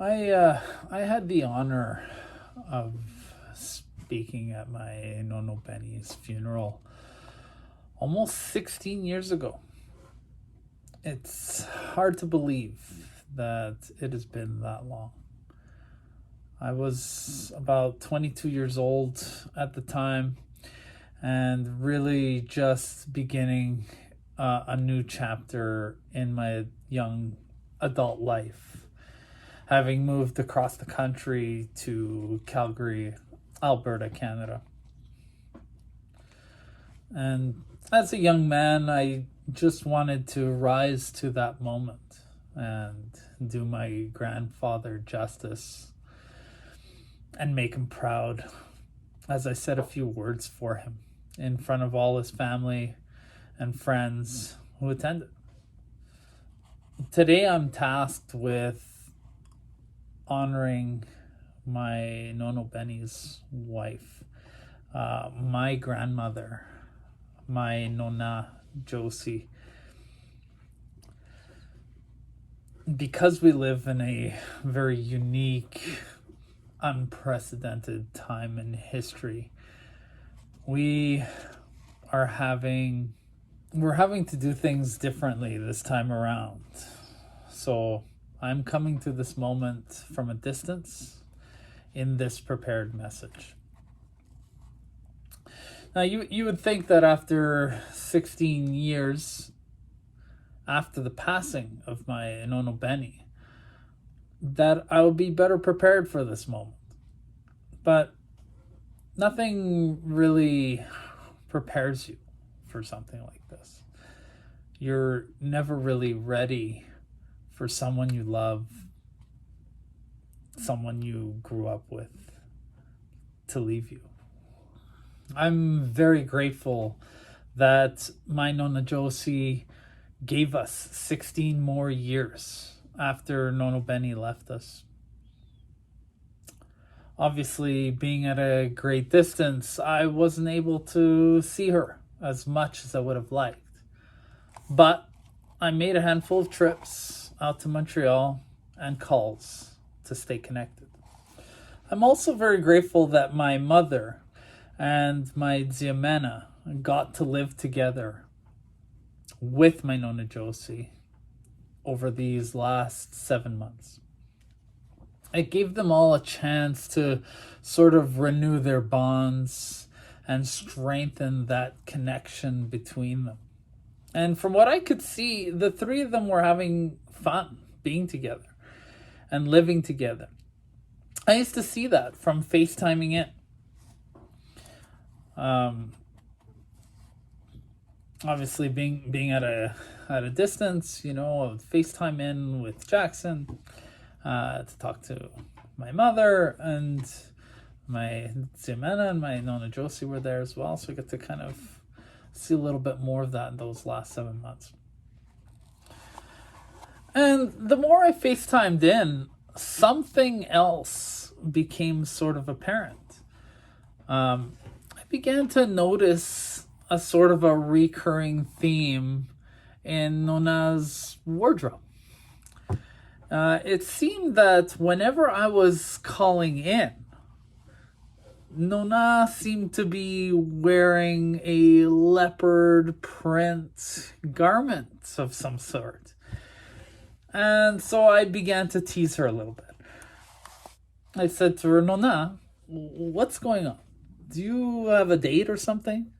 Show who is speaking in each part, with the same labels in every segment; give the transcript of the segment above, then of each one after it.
Speaker 1: I had the honor of speaking at my Nonno Benny's funeral almost 16 years ago. It's hard to believe that it has been that long. I was about 22 years old at the time and really just beginning a new chapter in my young adult life, having moved across the country to Calgary, Alberta, Canada. And as a young man, I just wanted to rise to that moment and do my grandfather justice and make him proud as I said a few words for him in front of all his family and friends who attended. Today I'm tasked with honoring my Nonno Benny's wife, my grandmother, my Nonna Josie. Because we live in a very unique, unprecedented time in history, we are having we're having to do things differently this time around. So I'm coming to this moment from a distance in this prepared message. Now, you would think that after 16 years after the passing of my Nonno Benny, that I would be better prepared for this moment. But nothing really prepares you for something like this. You're never really ready for someone you love, someone you grew up with, to leave you. I'm very grateful that my Nonna Josie gave us 16 more years after Nonno Benny left us. Obviously, being at a great distance, I wasn't able to see her as much as I would have liked. But I made a handful of trips out to Montreal and calls to stay connected. I'm also very grateful that my mother and my Ziamena got to live together with my Nonna Josie over these last 7 months. It gave them all a chance to sort of renew their bonds and strengthen that connection between them. And from what I could see, the three of them were having fun being together and living together. I used to see that from FaceTiming in. Obviously being at a distance, I would FaceTime in with Jackson to talk to my mother, and my Ximena and my Nonna Josie were there as well, so I got to kind of see a little bit more of that in those last 7 months. And the more I FaceTimed in, something else became sort of apparent. I began to notice a sort of a recurring theme in Nonna's wardrobe. It seemed that whenever I was calling in, Nonna seemed to be wearing a leopard print garment of some sort. And so I began to tease her a little bit. I said to her, Nonna, what's going on? Do you have a date or something?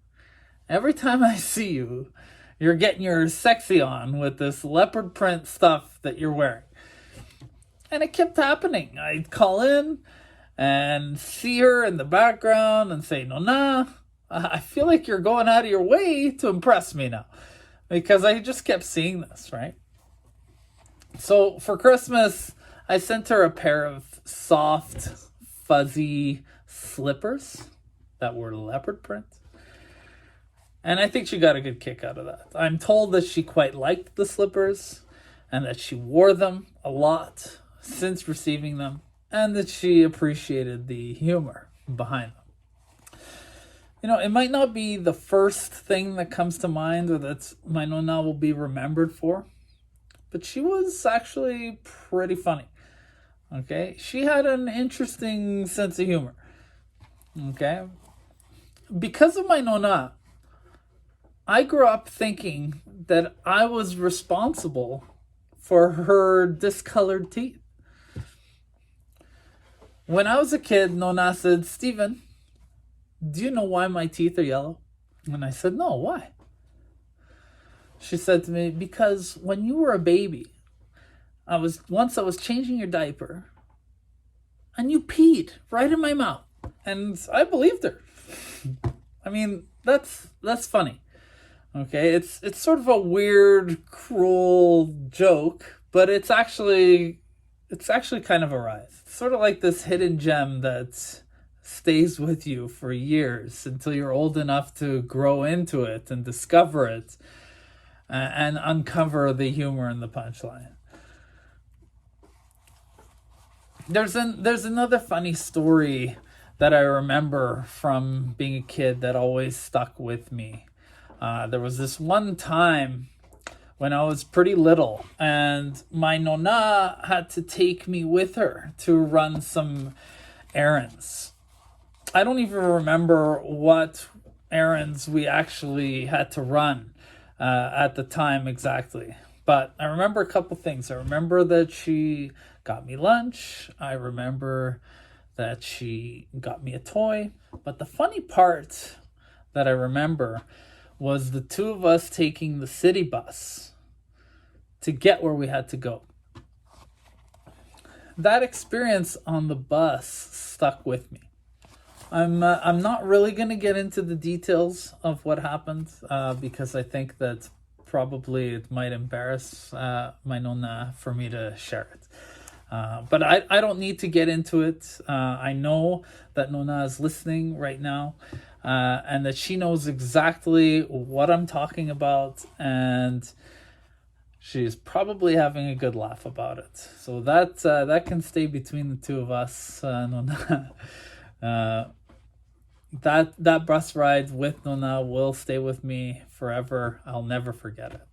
Speaker 1: Every time I see you, you're getting your sexy on with this leopard print stuff that you're wearing. And it kept happening. I'd call in and see her in the background and say, Nonna, I feel like you're going out of your way to impress me now. Because I just kept seeing this, right? So for Christmas, I sent her a pair of soft, fuzzy slippers that were leopard print. And I think she got a good kick out of that. I'm told that she quite liked the slippers and that she wore them a lot since receiving them, and that she appreciated the humor behind them. It might not be the first thing that comes to mind or that my Nonna will be remembered for, but she was actually pretty funny. Okay, she had an interesting sense of humor. Okay, because of my Nonna, I grew up thinking that I was responsible for her discolored teeth. When I was a kid, Nonna said, "Stephen, do you know why my teeth are yellow?" And I said, "No, why?" She said to me, "Because when you were a baby, I was changing your diaper and you peed right in my mouth." And I believed her. I mean, that's funny. Okay, it's sort of a weird, cruel joke, but it's actually kind of a rise. It's sort of like this hidden gem that stays with you for years until you're old enough to grow into it and discover it and uncover the humor in the punchline. There's another funny story that I remember from being a kid that always stuck with me. There was this one time when I was pretty little, and my Nonna had to take me with her to run some errands. I don't even remember what errands we actually had to run at the time exactly. But I remember a couple things. I remember that she got me lunch. I remember that she got me a toy. But the funny part that I remember was the two of us taking the city bus to get where we had to go. That experience on the bus stuck with me. I'm not really going to get into the details of what happened because I think that probably it might embarrass my Nonna for me to share it. But I don't need to get into it. I know that Nonna is listening right now and that she knows exactly what I'm talking about, and she's probably having a good laugh about it. So that can stay between the two of us, Nonna. That bus ride with Nonna will stay with me forever. I'll never forget it.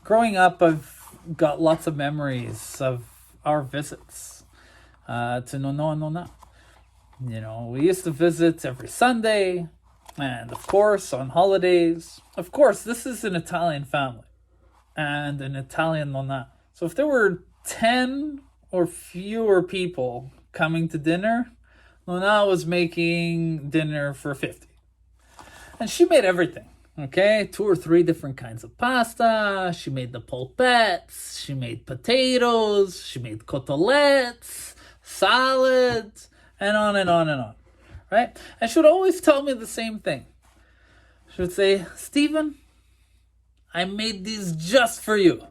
Speaker 1: Growing up, I've got lots of memories of our visits to Nonno and Nonna. You know, we used to visit every Sunday, and of course on holidays. Of course, this is an Italian family and an Italian Nonna. So if there were 10 or fewer people coming to dinner, Nonna was making dinner for 50. And she made everything, okay? 2 or 3 different kinds of pasta. She made the polpettes. She made potatoes. She made cotelettes, salads, and on and on and on, right? And she would always tell me the same thing. She would say, "Stephen, I made these just for you."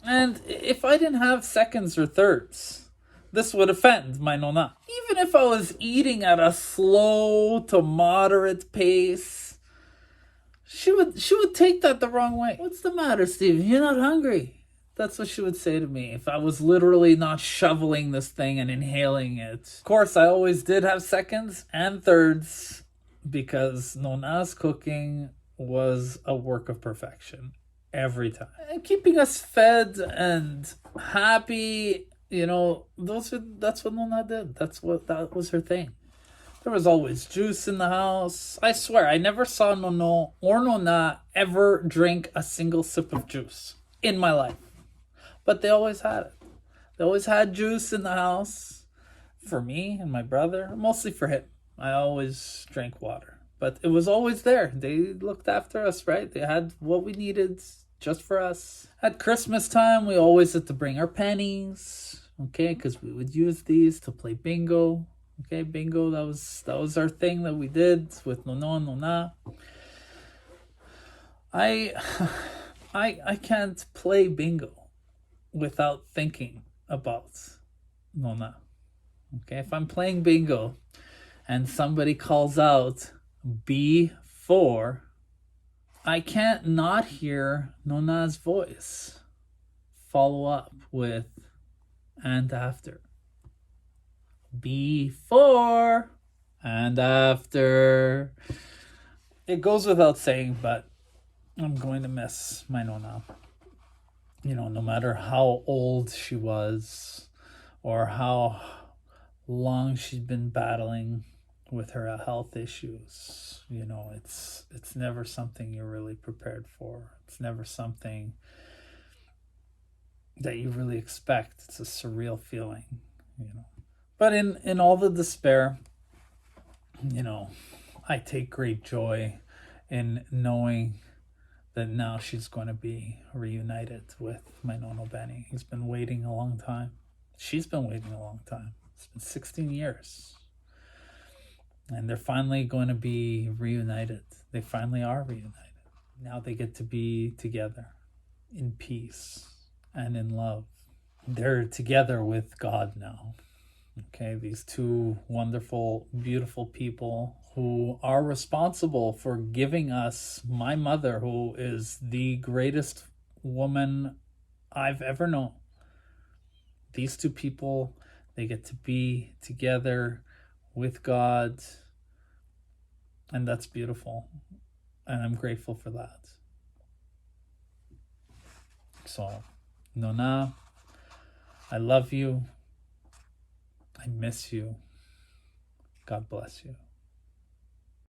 Speaker 1: And if I didn't have seconds or thirds, this would offend my Nonna. Even if I was eating at a slow to moderate pace, she would take that the wrong way. "What's the matter, Stephen? You're not hungry?" That's what she would say to me if I was literally not shoveling this thing and inhaling it. Of course, I always did have seconds and thirds because Nonna's cooking was a work of perfection every time. And keeping us fed and happy, you know, that's what Nonna did. That was her thing. There was always juice in the house. I swear, I never saw Nonno or Nonna ever drink a single sip of juice in my life. But they always had it. They always had juice in the house for me and my brother, mostly for him. I always drank water. But it was always there. They looked after us, right? They had what we needed just for us. At Christmas time, we always had to bring our pennies, okay? Because we would use these to play bingo. Okay, bingo, that was our thing that we did with Nonno and Nonna. I can't play bingo without thinking about Nonna. Okay, if I'm playing bingo and somebody calls out B4, I can't not hear Nonna's voice follow up with "and after." Before and after. It goes without saying, but I'm going to miss my Nonna. You know, no matter how old she was or how long she's been battling with her health issues. You know, it's never something you're really prepared for. It's never something that you really expect. It's a surreal feeling, you know. But in all the despair, you know, I take great joy in knowing that now she's going to be reunited with my Nonno Benny. He's been waiting a long time. She's been waiting a long time. It's been 16 years. And they're finally going to be reunited. They finally are reunited. Now they get to be together in peace and in love. They're together with God now. Okay, these two wonderful, beautiful people who are responsible for giving us my mother, who is the greatest woman I've ever known. These two people, they get to be together with God, and that's beautiful, and I'm grateful for that. So, Nonna, I love you. I miss you. God bless you.